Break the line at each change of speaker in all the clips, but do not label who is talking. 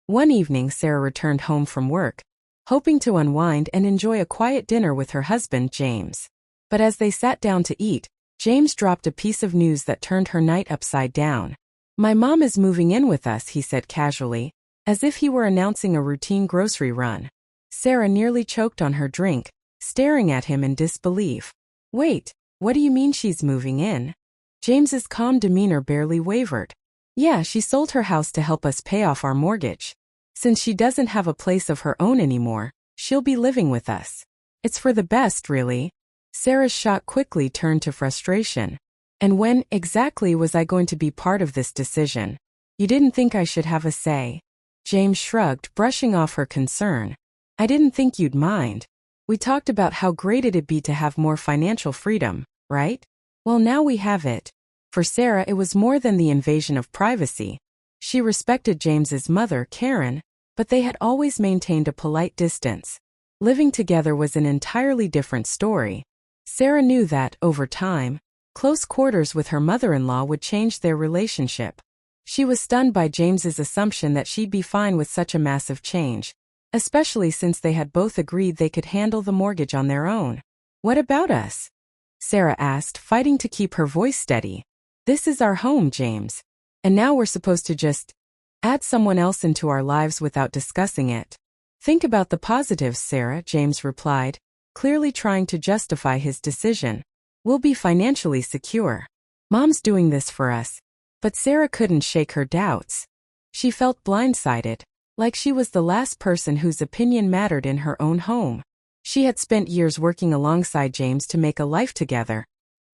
One evening, Sarah returned home from work, hoping to unwind and enjoy a quiet dinner with her husband, James. But as they sat down to eat, James dropped a piece of news that turned her night upside down. "My mom is moving in with us," he said casually, as if he were announcing a routine grocery run. Sarah nearly choked on her drink, staring at him in disbelief. "Wait, what do you mean she's moving in?" James's calm demeanor barely wavered. "Yeah, she sold her house to help us pay off our mortgage. Since she doesn't have a place of her own anymore, she'll be living with us. It's for the best, really." Sarah's shock quickly turned to frustration. "And when exactly was I going to be part of this decision? You didn't think I should have a say?" James shrugged, brushing off her concern. "I didn't think you'd mind. We talked about how great it'd be to have more financial freedom, right? Well, now we have it." For Sarah, it was more than the invasion of privacy. She respected James's mother, Karen, but they had always maintained a polite distance. Living together was an entirely different story. Sarah knew that, over time, close quarters with her mother-in-law would change their relationship. She was stunned by James's assumption that she'd be fine with such a massive change, especially since they had both agreed they could handle the mortgage on their own. "What about us?" Sarah asked, fighting to keep her voice steady. "This is our home, James. And now we're supposed to just add someone else into our lives without discussing it." "Think about the positives, Sarah," James replied, clearly trying to justify his decision. "We'll be financially secure. Mom's doing this for us." But Sarah couldn't shake her doubts. She felt blindsided, like she was the last person whose opinion mattered in her own home. She had spent years working alongside James to make a life together,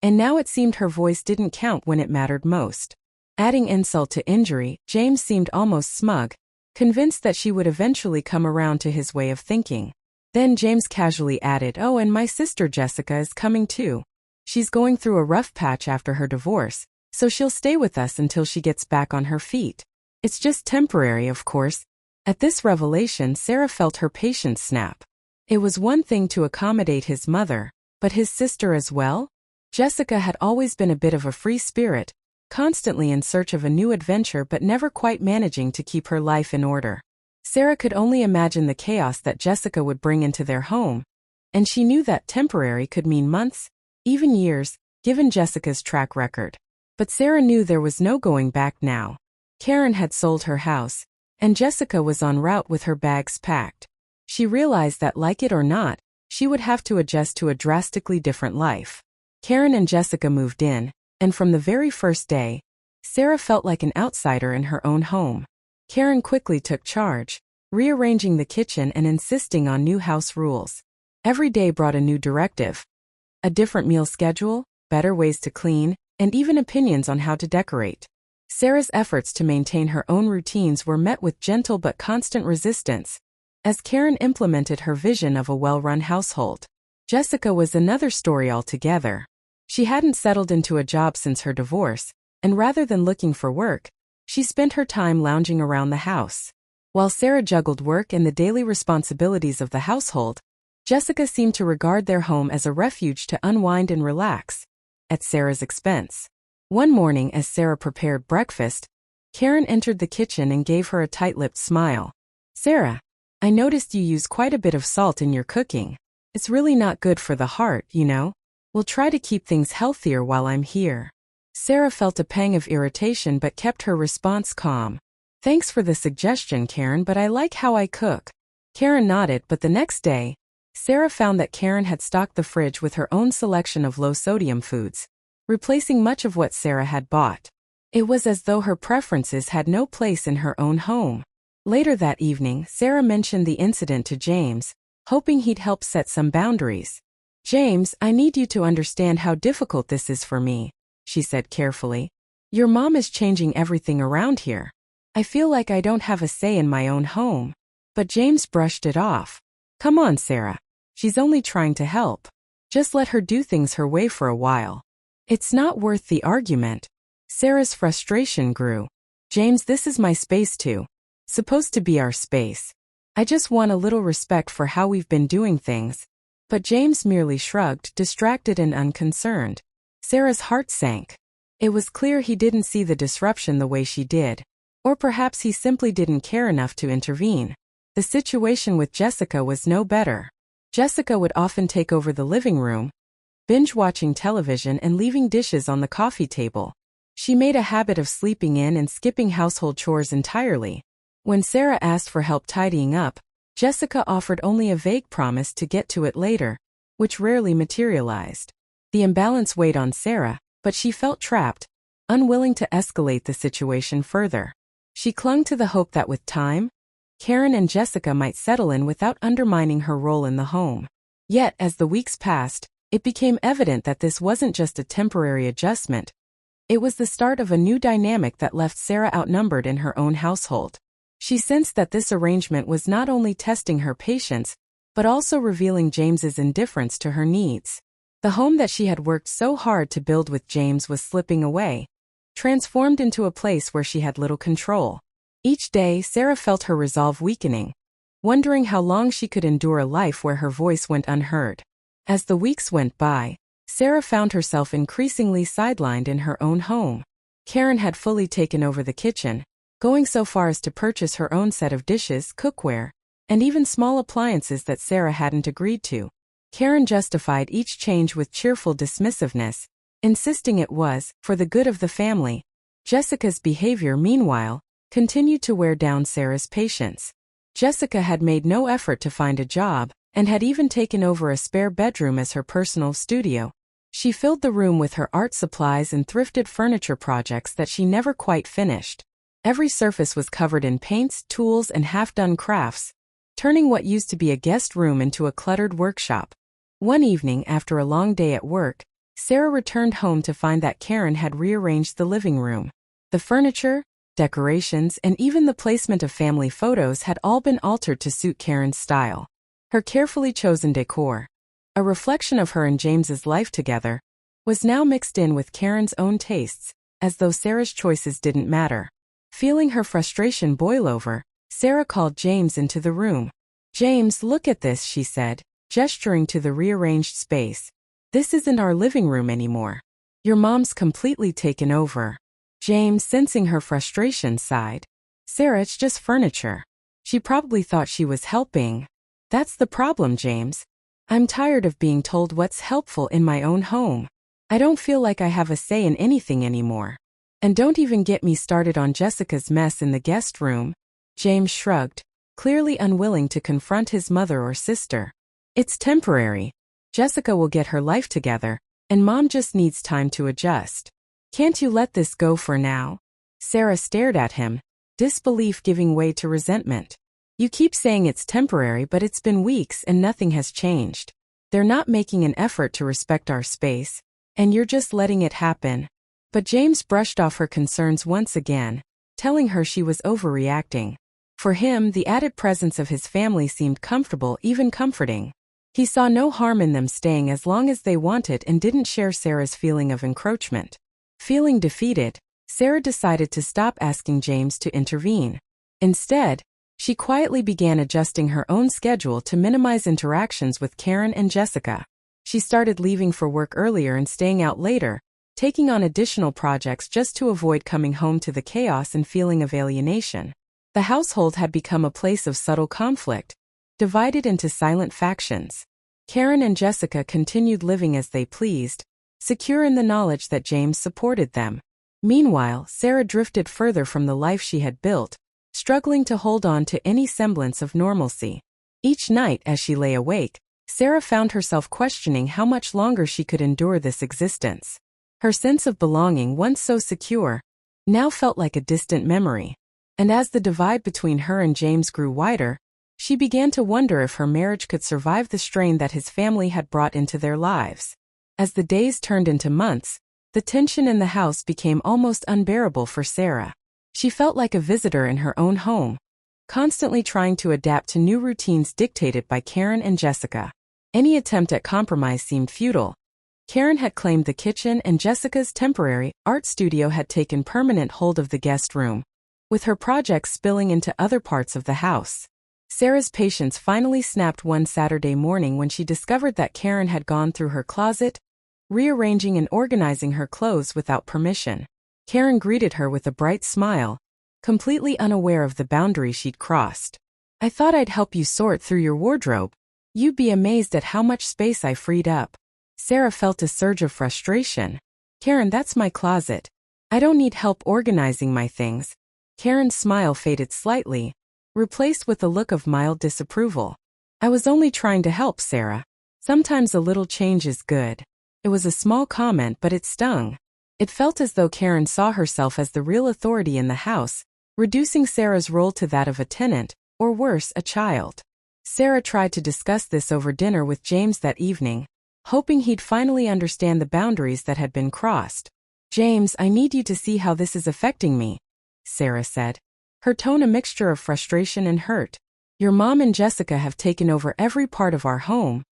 and now it seemed her voice didn't count when it mattered most. Adding insult to injury, James seemed almost smug, convinced that she would eventually come around to his way of thinking. Then James casually added, "Oh, and my sister Jessica is coming too. She's going through a rough patch after her divorce, so she'll stay with us until she gets back on her feet. It's just temporary, of course." At this revelation, Sarah felt her patience snap. It was one thing to accommodate his mother, but his sister as well? Jessica had always been a bit of a free spirit, constantly in search of a new adventure but never quite managing to keep her life in order. Sarah could only imagine the chaos that Jessica would bring into their home, and she knew that temporary could mean months, even years, given Jessica's track record. But Sarah knew there was no going back now. Karen had sold her house, and Jessica was en route with her bags packed. She realized that, like it or not, she would have to adjust to a drastically different life. Karen and Jessica moved in, and from the very first day, Sarah felt like an outsider in her own home. Karen quickly took charge, rearranging the kitchen and insisting on new house rules. Every day brought a new directive: a different meal schedule, better ways to clean, and even opinions on how to decorate. Sarah's efforts to maintain her own routines were met with gentle but constant resistance, as Karen implemented her vision of a well-run household. Jessica was another story altogether. She hadn't settled into a job since her divorce, and rather than looking for work, she spent her time lounging around the house. While Sarah juggled work and the daily responsibilities of the household, Jessica seemed to regard their home as a refuge to unwind and relax, at Sarah's expense. One morning, as Sarah prepared breakfast, Karen entered the kitchen and gave her a tight-lipped smile. "Sarah, I noticed you use quite a bit of salt in your cooking. It's really not good for the heart, you know. We'll try to keep things healthier while I'm here." Sarah felt a pang of irritation but kept her response calm. "Thanks for the suggestion, Karen, but I like how I cook." Karen nodded, but the next day, Sarah found that Karen had stocked the fridge with her own selection of low-sodium foods, replacing much of what Sarah had bought. It was as though her preferences had no place in her own home. Later that evening, Sarah mentioned the incident to James, hoping he'd help set some boundaries. "James, I need you to understand how difficult this is for me," she said carefully. "Your mom is changing everything around here. I feel like I don't have a say in my own home." But James brushed it off. "Come on, Sarah. She's only trying to help. Just let her do things her way for a while. It's not worth the argument." Sarah's frustration grew. "James, this is my space too. Supposed to be our space. I just want a little respect for how we've been doing things." But James merely shrugged, distracted and unconcerned. Sarah's heart sank. It was clear he didn't see the disruption the way she did. Or perhaps he simply didn't care enough to intervene. The situation with Jessica was no better. Jessica would often take over the living room, binge-watching television and leaving dishes on the coffee table. She made a habit of sleeping in and skipping household chores entirely. When Sarah asked for help tidying up, Jessica offered only a vague promise to get to it later, which rarely materialized. The imbalance weighed on Sarah, but she felt trapped, unwilling to escalate the situation further. She clung to the hope that with time, Karen and Jessica might settle in without undermining her role in the home. Yet, as the weeks passed, it became evident that this wasn't just a temporary adjustment. It was the start of a new dynamic that left Sarah outnumbered in her own household. She sensed that this arrangement was not only testing her patience, but also revealing James's indifference to her needs. The home that she had worked so hard to build with James was slipping away, transformed into a place where she had little control. Each day, Sarah felt her resolve weakening, wondering how long she could endure a life where her voice went unheard. As the weeks went by, Sarah found herself increasingly sidelined in her own home. Karen had fully taken over the kitchen, going so far as to purchase her own set of dishes, cookware, and even small appliances that Sarah hadn't agreed to. Karen justified each change with cheerful dismissiveness, insisting it was for the good of the family. Jessica's behavior, meanwhile, continued to wear down Sarah's patience. Jessica had made no effort to find a job, and had even taken over a spare bedroom as her personal studio. She filled the room with her art supplies and thrifted furniture projects that she never quite finished. Every surface was covered in paints, tools, and half-done crafts, turning what used to be a guest room into a cluttered workshop. One evening, after a long day at work, Sarah returned home to find that Karen had rearranged the living room. The furniture, decorations, and even the placement of family photos had all been altered to suit Karen's style. Her carefully chosen decor, a reflection of her and James's life together, was now mixed in with Karen's own tastes, as though Sarah's choices didn't matter. Feeling her frustration boil over, Sarah called James into the room. "James, look at this," she said, gesturing to the rearranged space. "This isn't our living room anymore. Your mom's completely taken over." James, sensing her frustration, sighed. "Sarah, it's just furniture. She probably thought she was helping." "That's the problem, James. I'm tired of being told what's helpful in my own home. I don't feel like I have a say in anything anymore. And don't even get me started on Jessica's mess in the guest room." James shrugged, clearly unwilling to confront his mother or sister. "It's temporary. Jessica will get her life together, and Mom just needs time to adjust. Can't you let this go for now?" Sarah stared at him, disbelief giving way to resentment. "You keep saying it's temporary, but it's been weeks and nothing has changed. They're not making an effort to respect our space, and you're just letting it happen." But James brushed off her concerns once again, telling her she was overreacting. For him, the added presence of his family seemed comfortable, even comforting. He saw no harm in them staying as long as they wanted and didn't share Sarah's feeling of encroachment. Feeling defeated, Sarah decided to stop asking James to intervene. Instead, she quietly began adjusting her own schedule to minimize interactions with Karen and Jessica. She started leaving for work earlier and staying out later, taking on additional projects just to avoid coming home to the chaos and feeling of alienation. The household had become a place of subtle conflict, divided into silent factions. Karen and Jessica continued living as they pleased, secure in the knowledge that James supported them. Meanwhile, Sarah drifted further from the life she had built, struggling to hold on to any semblance of normalcy. Each night as she lay awake, Sarah found herself questioning how much longer she could endure this existence. Her sense of belonging, once so secure, now felt like a distant memory. And as the divide between her and James grew wider, she began to wonder if her marriage could survive the strain that his family had brought into their lives. As the days turned into months, the tension in the house became almost unbearable for Sarah. She felt like a visitor in her own home, constantly trying to adapt to new routines dictated by Karen and Jessica. Any attempt at compromise seemed futile. Karen had claimed the kitchen and Jessica's temporary art studio had taken permanent hold of the guest room, with her projects spilling into other parts of the house. Sarah's patience finally snapped one Saturday morning when she discovered that Karen had gone through her closet, rearranging and organizing her clothes without permission. Karen greeted her with a bright smile, completely unaware of the boundary she'd crossed. "I thought I'd help you sort through your wardrobe. You'd be amazed at how much space I freed up." Sarah felt a surge of frustration. "Karen, that's my closet. I don't need help organizing my things." Karen's smile faded slightly, replaced with a look of mild disapproval. "I was only trying to help, Sarah. Sometimes a little change is good." It was a small comment, but it stung. It felt as though Karen saw herself as the real authority in the house, reducing Sarah's role to that of a tenant, or worse, a child. Sarah tried to discuss this over dinner with James that evening, hoping he'd finally understand the boundaries that had been crossed. "James, I need you to see how this is affecting me," Sarah said, her tone a mixture of frustration and hurt. "Your mom and Jessica have taken over every part of our home,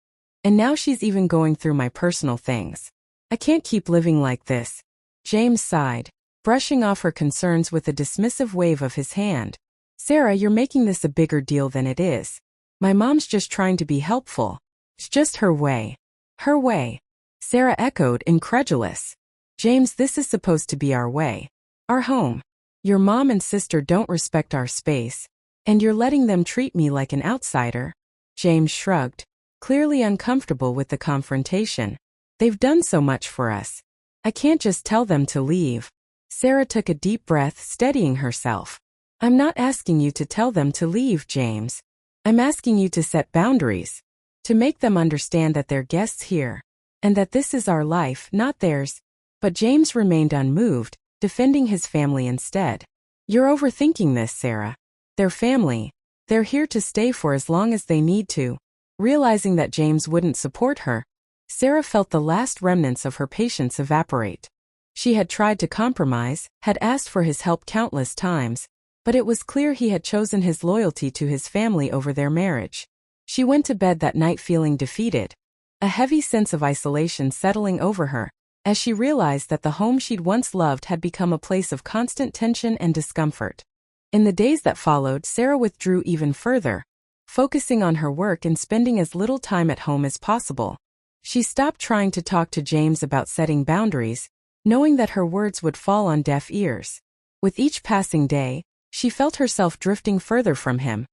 and now she's even going through my personal things. I can't keep living like this." James sighed, brushing off her concerns with a dismissive wave of his hand. "Sarah, you're making this a bigger deal than it is. My mom's just trying to be helpful. It's just her way." "Her way?" Sarah echoed, incredulous. "James, this is supposed to be our way. Our home. Your mom and sister don't respect our space, and you're letting them treat me like an outsider." James shrugged, clearly uncomfortable with the confrontation. "They've done so much for us. I can't just tell them to leave." Sarah took a deep breath, steadying herself. "I'm not asking you to tell them to leave, James. I'm asking you to set boundaries, to make them understand that they're guests here, and that this is our life, not theirs." But James remained unmoved, defending his family instead. "You're overthinking this, Sarah. They're family. They're here to stay for as long as they need to." Realizing that James wouldn't support her, Sarah felt the last remnants of her patience evaporate. She had tried to compromise, had asked for his help countless times, but it was clear he had chosen his loyalty to his family over their marriage. She went to bed that night feeling defeated, a heavy sense of isolation settling over her, as she realized that the home she'd once loved had become a place of constant tension and discomfort. In the days that followed, Sarah withdrew even further, focusing on her work and spending as little time at home as possible. She stopped trying to talk to James about setting boundaries, knowing that her words would fall on deaf ears. With each passing day, she felt herself drifting further from him,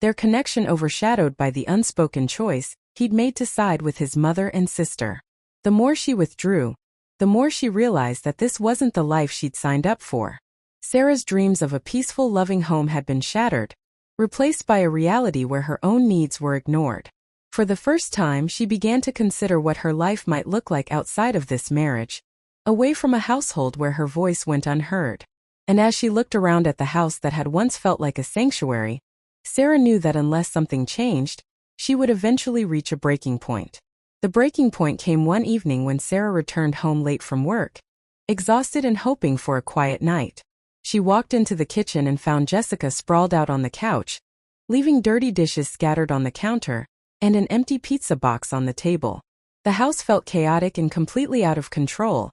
their connection overshadowed by the unspoken choice he'd made to side with his mother and sister. The more she withdrew, the more she realized that this wasn't the life she'd signed up for. Sarah's dreams of a peaceful, loving home had been shattered, replaced by a reality where her own needs were ignored. For the first time, she began to consider what her life might look like outside of this marriage, away from a household where her voice went unheard. And as she looked around at the house that had once felt like a sanctuary, Sarah knew that unless something changed, she would eventually reach a breaking point. The breaking point came one evening when Sarah returned home late from work, exhausted and hoping for a quiet night. She walked into the kitchen and found Jessica sprawled out on the couch, leaving dirty dishes scattered on the counter, and an empty pizza box on the table. The house felt chaotic and completely out of control,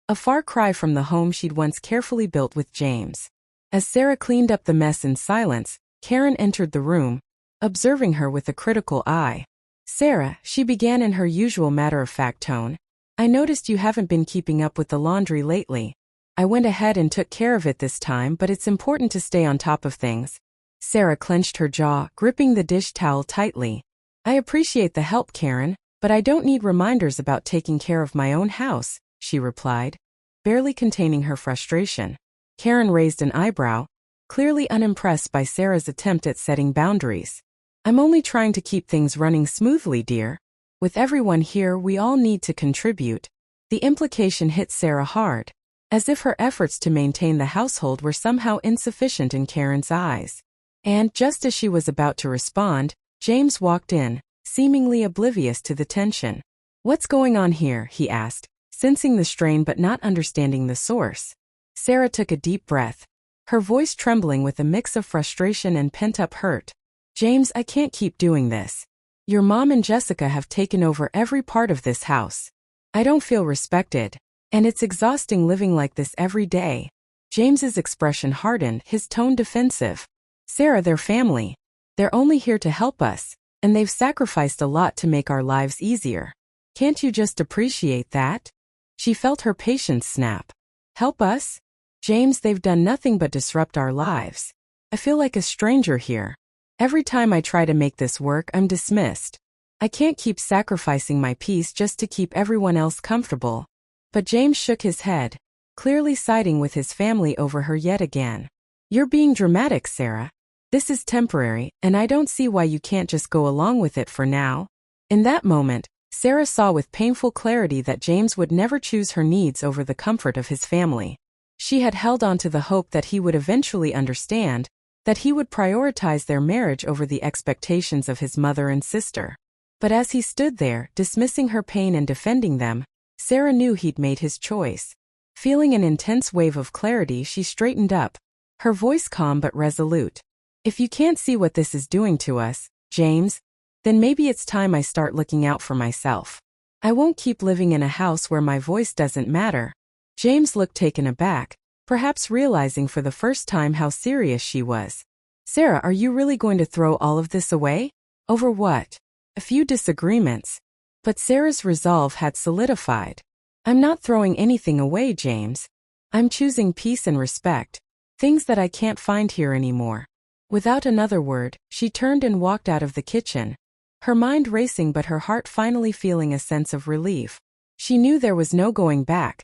a far cry from the home she'd once carefully built with James. As Sarah cleaned up the mess in silence, Karen entered the room, observing her with a critical eye. "Sarah," she began in her usual matter-of-fact tone, "I noticed you haven't been keeping up with the laundry lately. I went ahead and took care of it this time, but it's important to stay on top of things." Sarah clenched her jaw, gripping the dish towel tightly. "I appreciate the help, Karen, but I don't need reminders about taking care of my own house," she replied, barely containing her frustration. Karen raised an eyebrow, clearly unimpressed by Sarah's attempt at setting boundaries. "I'm only trying to keep things running smoothly, dear. With everyone here, we all need to contribute." The implication hit Sarah hard, as if her efforts to maintain the household were somehow insufficient in Karen's eyes. And just as she was about to respond, James walked in, seemingly oblivious to the tension. "What's going on here?" he asked, sensing the strain but not understanding the source. Sarah took a deep breath, her voice trembling with a mix of frustration and pent-up hurt. "James, I can't keep doing this. Your mom and Jessica have taken over every part of this house. I don't feel respected, and it's exhausting living like this every day." James's expression hardened, his tone defensive. "Sarah, they're family. They're only here to help us, and they've sacrificed a lot to make our lives easier. Can't you just appreciate that?" She felt her patience snap. "Help us?" James, they've done nothing but disrupt our lives. I feel like a stranger here. Every time I try to make this work, I'm dismissed. I can't keep sacrificing my peace just to keep everyone else comfortable." But James shook his head, clearly siding with his family over her yet again. "You're being dramatic, Sarah. This is temporary, and I don't see why you can't just go along with it for now." In that moment, Sarah saw with painful clarity that James would never choose her needs over the comfort of his family. She had held on to the hope that he would eventually understand, that he would prioritize their marriage over the expectations of his mother and sister. But as he stood there, dismissing her pain and defending them, Sarah knew he'd made his choice. Feeling an intense wave of clarity, she straightened up, her voice calm but resolute. "If you can't see what this is doing to us, James, then maybe it's time I start looking out for myself. I won't keep living in a house where my voice doesn't matter." James looked taken aback, perhaps realizing for the first time how serious she was. "Sarah, are you really going to throw all of this away? Over what?" A few disagreements. But Sarah's resolve had solidified. "I'm not throwing anything away, James. I'm choosing peace and respect, things that I can't find here anymore." Without another word, she turned and walked out of the kitchen, her mind racing but her heart finally feeling a sense of relief. She knew there was no going back.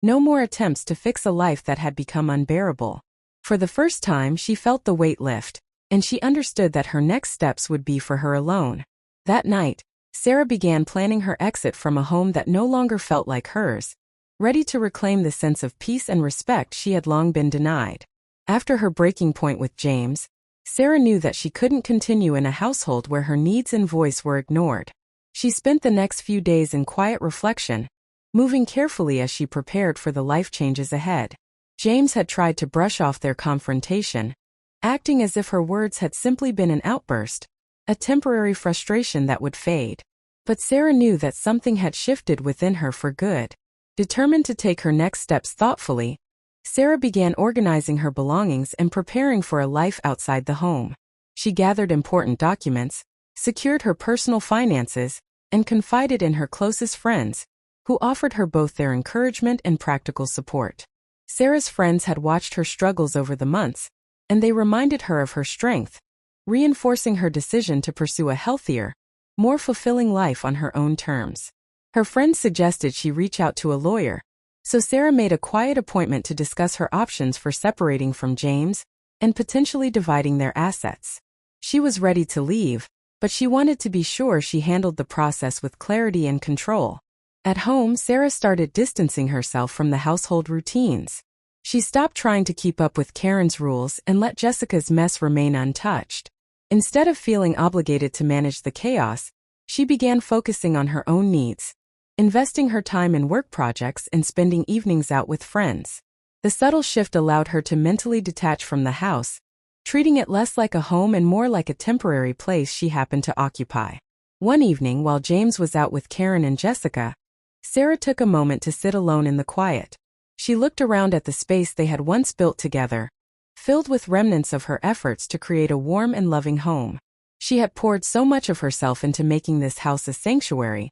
No more attempts to fix a life that had become unbearable. For the first time, she felt the weight lift, and she understood that her next steps would be for her alone. That night, Sarah began planning her exit from a home that no longer felt like hers, ready to reclaim the sense of peace and respect she had long been denied. After her breaking point with James, Sarah knew that she couldn't continue in a household where her needs and voice were ignored. She spent the next few days in quiet reflection, moving carefully as she prepared for the life changes ahead. James had tried to brush off their confrontation, acting as if her words had simply been an outburst, a temporary frustration that would fade. But Sarah knew that something had shifted within her for good. Determined to take her next steps thoughtfully, Sarah began organizing her belongings and preparing for a life outside the home. She gathered important documents, secured her personal finances, and confided in her closest friends, who offered her both their encouragement and practical support. Sarah's friends had watched her struggles over the months, and they reminded her of her strength, reinforcing her decision to pursue a healthier, more fulfilling life on her own terms. Her friends suggested she reach out to a lawyer, so Sarah made a quiet appointment to discuss her options for separating from James and potentially dividing their assets. She was ready to leave, but she wanted to be sure she handled the process with clarity and control. At home, Sarah started distancing herself from the household routines. She stopped trying to keep up with Karen's rules and let Jessica's mess remain untouched. Instead of feeling obligated to manage the chaos, she began focusing on her own needs, investing her time in work projects and spending evenings out with friends. The subtle shift allowed her to mentally detach from the house, treating it less like a home and more like a temporary place she happened to occupy. One evening, while James was out with Karen and Jessica, Sarah took a moment to sit alone in the quiet. She looked around at the space they had once built together, filled with remnants of her efforts to create a warm and loving home. She had poured so much of herself into making this house a sanctuary,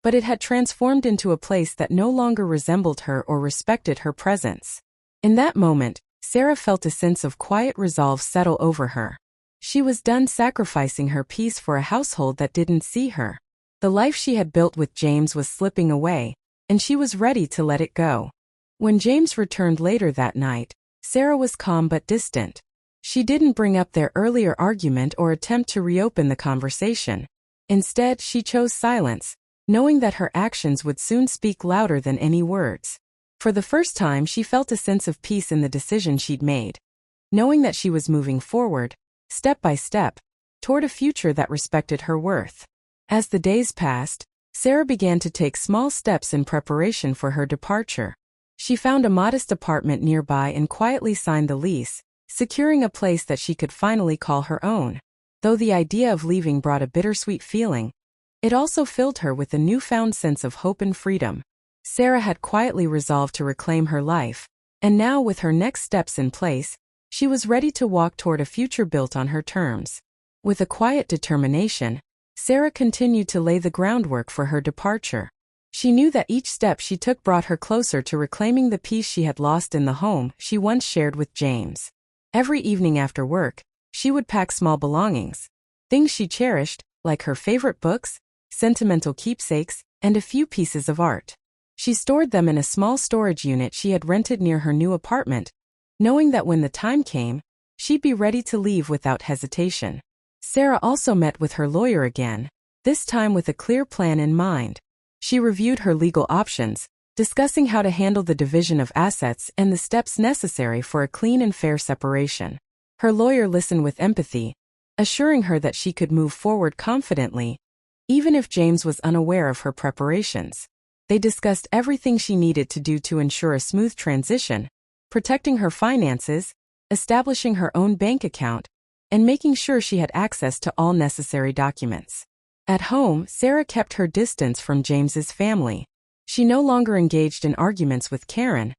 but it had transformed into a place that no longer resembled her or respected her presence. In that moment, Sarah felt a sense of quiet resolve settle over her. She was done sacrificing her peace for a household that didn't see her. The life she had built with James was slipping away, and she was ready to let it go. When James returned later that night, Sarah was calm but distant. She didn't bring up their earlier argument or attempt to reopen the conversation. Instead, she chose silence, knowing that her actions would soon speak louder than any words. For the first time, she felt a sense of peace in the decision she'd made, knowing that she was moving forward, step by step, toward a future that respected her worth. As the days passed, Sarah began to take small steps in preparation for her departure. She found a modest apartment nearby and quietly signed the lease, securing a place that she could finally call her own. Though the idea of leaving brought a bittersweet feeling, it also filled her with a newfound sense of hope and freedom. Sarah had quietly resolved to reclaim her life, and now with her next steps in place, she was ready to walk toward a future built on her terms. With a quiet determination, Sarah continued to lay the groundwork for her departure. She knew that each step she took brought her closer to reclaiming the peace she had lost in the home she once shared with James. Every evening after work, she would pack small belongings, things she cherished, like her favorite books, sentimental keepsakes, and a few pieces of art. She stored them in a small storage unit she had rented near her new apartment, knowing that when the time came, she'd be ready to leave without hesitation. Sarah also met with her lawyer again, this time with a clear plan in mind. She reviewed her legal options, discussing how to handle the division of assets and the steps necessary for a clean and fair separation. Her lawyer listened with empathy, assuring her that she could move forward confidently, even if James was unaware of her preparations. They discussed everything she needed to do to ensure a smooth transition, protecting her finances, establishing her own bank account, and making sure she had access to all necessary documents. At home, Sarah kept her distance from James's family. She no longer engaged in arguments with Karen,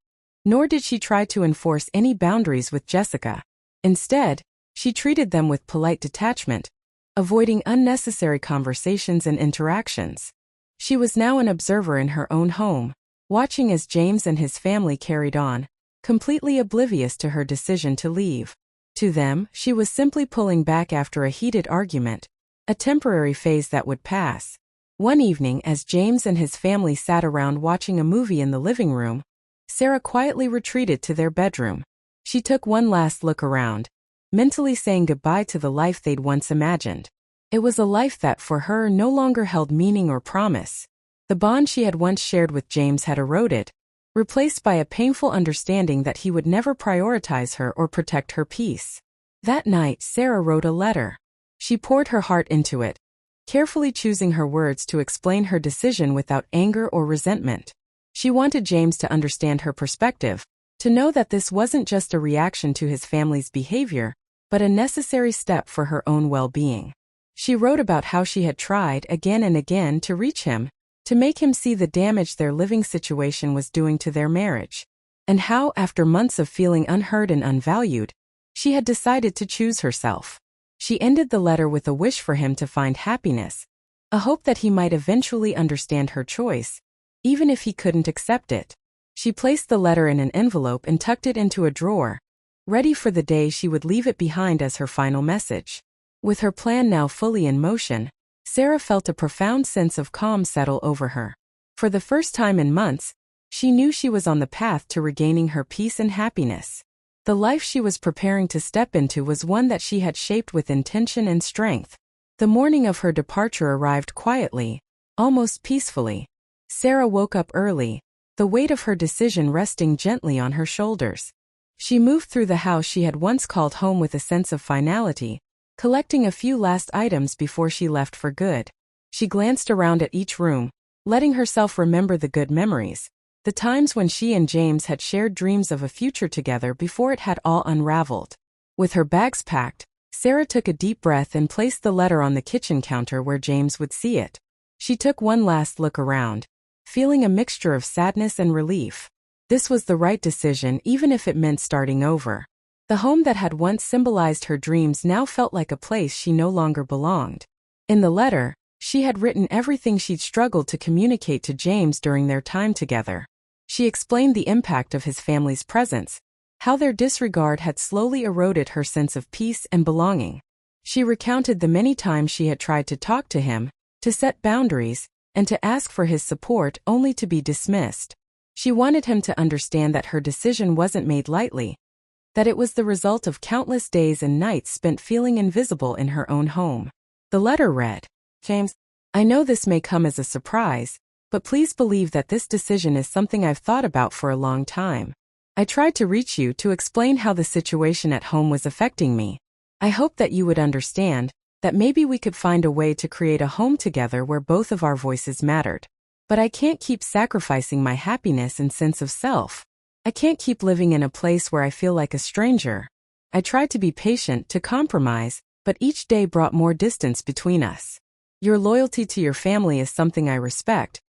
nor did she try to enforce any boundaries with Jessica. Instead, she treated them with polite detachment, avoiding unnecessary conversations and interactions. She was now an observer in her own home, watching as James and his family carried on, completely oblivious to her decision to leave. To them, she was simply pulling back after a heated argument, a temporary phase that would pass. One evening, as James and his family sat around watching a movie in the living room, Sarah quietly retreated to their bedroom. She took one last look around, mentally saying goodbye to the life they'd once imagined. It was a life that, for her, no longer held meaning or promise. The bond she had once shared with James had eroded, replaced by a painful understanding that he would never prioritize her or protect her peace. That night, Sarah wrote a letter. She poured her heart into it, carefully choosing her words to explain her decision without anger or resentment. She wanted James to understand her perspective, to know that this wasn't just a reaction to his family's behavior, but a necessary step for her own well-being. She wrote about how she had tried again and again to reach him, to make him see the damage their living situation was doing to their marriage, and how, after months of feeling unheard and unvalued, she had decided to choose herself. She ended the letter with a wish for him to find happiness, a hope that he might eventually understand her choice, even if he couldn't accept it. She placed the letter in an envelope and tucked it into a drawer, ready for the day she would leave it behind as her final message. With her plan now fully in motion, Sarah felt a profound sense of calm settle over her. For the first time in months, she knew she was on the path to regaining her peace and happiness. The life she was preparing to step into was one that she had shaped with intention and strength. The morning of her departure arrived quietly, almost peacefully. Sarah woke up early, the weight of her decision resting gently on her shoulders. She moved through the house she had once called home with a sense of finality, collecting a few last items before she left for good. She glanced around at each room, letting herself remember the good memories, the times when she and James had shared dreams of a future together before it had all unraveled. With her bags packed, Sarah took a deep breath and placed the letter on the kitchen counter where James would see it. She took one last look around, feeling a mixture of sadness and relief. This was the right decision, even if it meant starting over. The home that had once symbolized her dreams now felt like a place she no longer belonged. In the letter, she had written everything she'd struggled to communicate to James during their time together. She explained the impact of his family's presence, how their disregard had slowly eroded her sense of peace and belonging. She recounted the many times she had tried to talk to him, to set boundaries, and to ask for his support only to be dismissed. She wanted him to understand that her decision wasn't made lightly, that it was the result of countless days and nights spent feeling invisible in her own home. The letter read, "James, I know this may come as a surprise, but please believe that this decision is something I've thought about for a long time. I tried to reach you to explain how the situation at home was affecting me. I hope that you would understand, that maybe we could find a way to create a home together where both of our voices mattered. But I can't keep sacrificing my happiness and sense of self. I can't keep living in a place where I feel like a stranger." I tried to be patient, to compromise, but each day brought more distance between us. Your loyalty to your family is something I respect,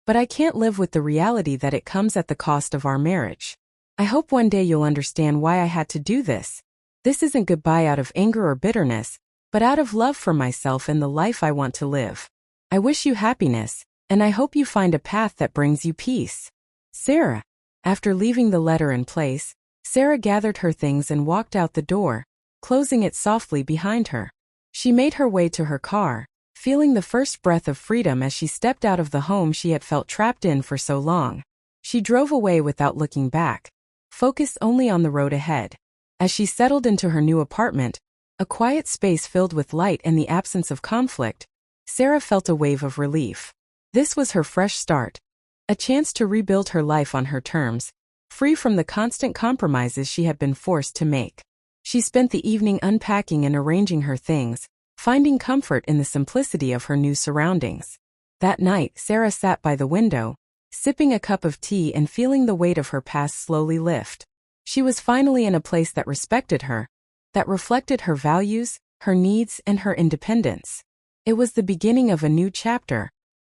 but I can't live with the reality that it comes at the cost of our marriage. I hope one day you'll understand why I had to do this. This isn't goodbye out of anger or bitterness, but out of love for myself and the life I want to live. I wish you happiness, and I hope you find a path that brings you peace. Sarah. After leaving the letter in place, Sarah gathered her things and walked out the door, closing it softly behind her. She made her way to her car, feeling the first breath of freedom as she stepped out of the home she had felt trapped in for so long. She drove away without looking back, focused only on the road ahead. As she settled into her new apartment, a quiet space filled with light and the absence of conflict, Sarah felt a wave of relief. This was her fresh start, a chance to rebuild her life on her terms, free from the constant compromises she had been forced to make. She spent the evening unpacking and arranging her things, finding comfort in the simplicity of her new surroundings. That night, Sarah sat by the window, sipping a cup of tea and feeling the weight of her past slowly lift. She was finally in a place that respected her, that reflected her values, her needs, and her independence. It was the beginning of a new chapter,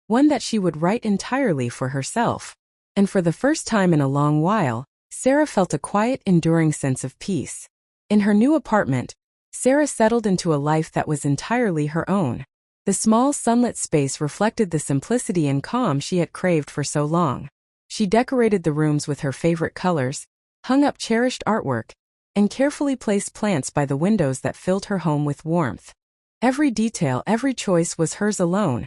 one that she would write entirely for herself. And for the first time in a long while, Sarah felt a quiet, enduring sense of peace. In her new apartment, Sarah settled into a life that was entirely her own. The small sunlit space reflected the simplicity and calm she had craved for so long. She decorated the rooms with her favorite colors, hung up cherished artwork, and carefully placed plants by the windows that filled her home with warmth. Every detail, every choice was hers alone,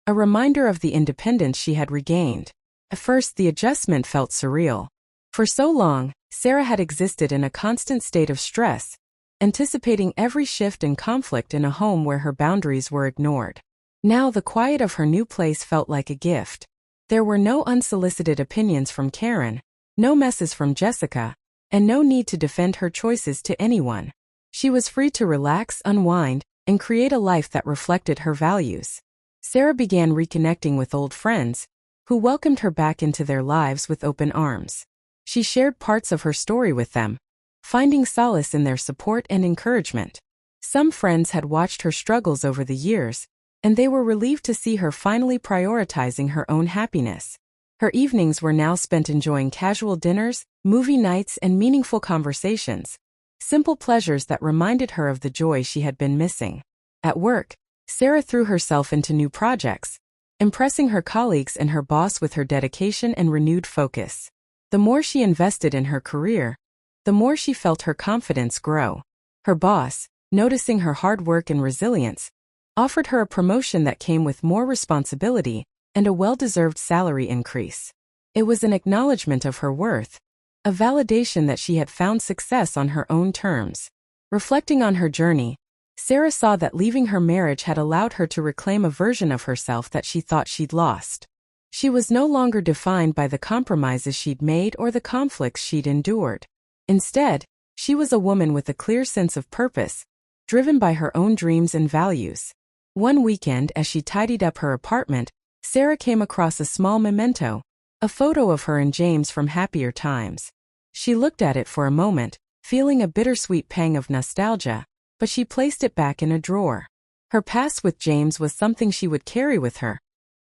a reminder of the independence she had regained. At first, the adjustment felt surreal. For so long, Sarah had existed in a constant state of stress, anticipating every shift and conflict in a home where her boundaries were ignored. Now the quiet of her new place felt like a gift. There were no unsolicited opinions from Karen, no messes from Jessica, and no need to defend her choices to anyone. She was free to relax, unwind, and create a life that reflected her values. Sarah began reconnecting with old friends, who welcomed her back into their lives with open arms. She shared parts of her story with them, finding solace in their support and encouragement. Some friends had watched her struggles over the years, and they were relieved to see her finally prioritizing her own happiness. Her evenings were now spent enjoying casual dinners, movie nights, and meaningful conversations, simple pleasures that reminded her of the joy she had been missing. At work, Sarah threw herself into new projects, impressing her colleagues and her boss with her dedication and renewed focus. The more she invested in her career, the more she felt her confidence grow. Her boss, noticing her hard work and resilience, offered her a promotion that came with more responsibility and a well-deserved salary increase. It was an acknowledgement of her worth, a validation that she had found success on her own terms. Reflecting on her journey, Sarah saw that leaving her marriage had allowed her to reclaim a version of herself that she thought she'd lost. She was no longer defined by the compromises she'd made or the conflicts she'd endured. Instead, she was a woman with a clear sense of purpose, driven by her own dreams and values. One weekend, as she tidied up her apartment, Sarah came across a small memento, a photo of her and James from happier times. She looked at it for a moment, feeling a bittersweet pang of nostalgia, but she placed it back in a drawer. Her past with James was something she would carry with her,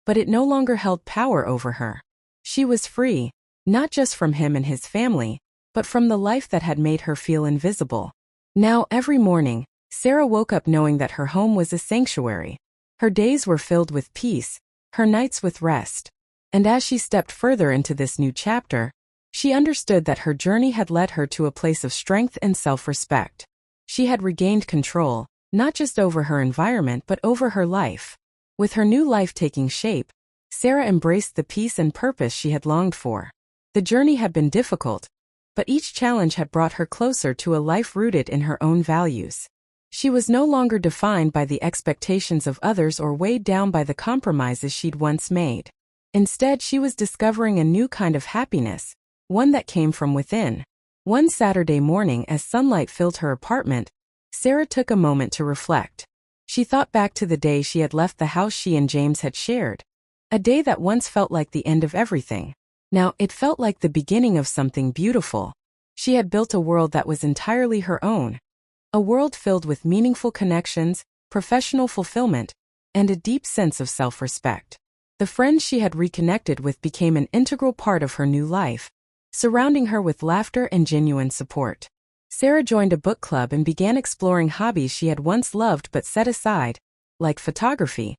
but it no longer held power over her. She was free, not just from him and his family, but from the life that had made her feel invisible. Now, every morning, Sarah woke up knowing that her home was a sanctuary. Her days were filled with peace, her nights with rest. And as she stepped further into this new chapter, she understood that her journey had led her to a place of strength and self-respect. She had regained control, not just over her environment but over her life. With her new life taking shape, Sarah embraced the peace and purpose she had longed for. The journey had been difficult, but each challenge had brought her closer to a life rooted in her own values. She was no longer defined by the expectations of others or weighed down by the compromises she'd once made. Instead, she was discovering a new kind of happiness, one that came from within. One Saturday morning, as sunlight filled her apartment, Sarah took a moment to reflect. She thought back to the day she had left the house she and James had shared, a day that once felt like the end of everything. Now, it felt like the beginning of something beautiful. She had built a world that was entirely her own, a world filled with meaningful connections, professional fulfillment, and a deep sense of self-respect. The friends she had reconnected with became an integral part of her new life, surrounding her with laughter and genuine support. Sarah joined a book club and began exploring hobbies she had once loved but set aside, like photography,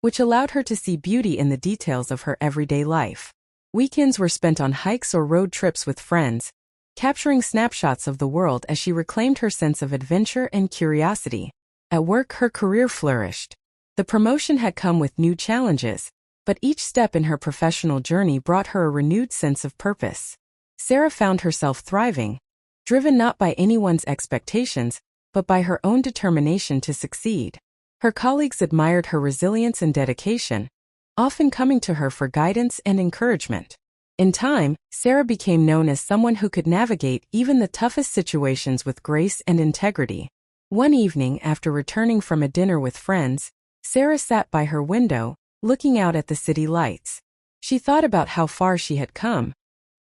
which allowed her to see beauty in the details of her everyday life. Weekends were spent on hikes or road trips with friends, capturing snapshots of the world as she reclaimed her sense of adventure and curiosity. At work, her career flourished. The promotion had come with new challenges, but each step in her professional journey brought her a renewed sense of purpose. Sarah found herself thriving, driven not by anyone's expectations, but by her own determination to succeed. Her colleagues admired her resilience and dedication, often coming to her for guidance and encouragement. In time, Sarah became known as someone who could navigate even the toughest situations with grace and integrity. One evening, after returning from a dinner with friends, Sarah sat by her window, looking out at the city lights. She thought about how far she had come,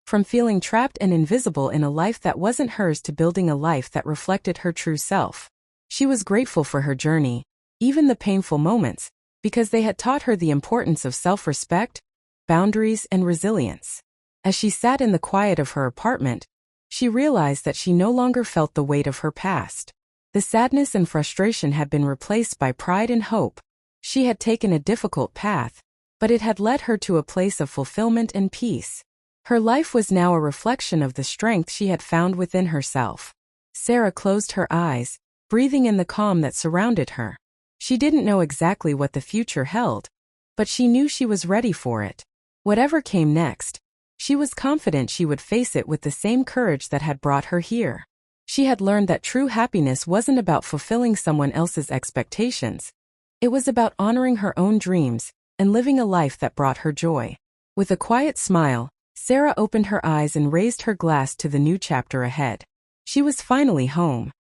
from feeling trapped and invisible in a life that wasn't hers to building a life that reflected her true self. She was grateful for her journey, even the painful moments, because they had taught her the importance of self-respect, boundaries, and resilience. As she sat in the quiet of her apartment, she realized that she no longer felt the weight of her past. The sadness and frustration had been replaced by pride and hope. She had taken a difficult path, but it had led her to a place of fulfillment and peace. Her life was now a reflection of the strength she had found within herself. Sarah closed her eyes, breathing in the calm that surrounded her. She didn't know exactly what the future held, but she knew she was ready for it. Whatever came next, she was confident she would face it with the same courage that had brought her here. She had learned that true happiness wasn't about fulfilling someone else's expectations. It was about honoring her own dreams and living a life that brought her joy. With a quiet smile, Sarah opened her eyes and raised her glass to the new chapter ahead. She was finally home.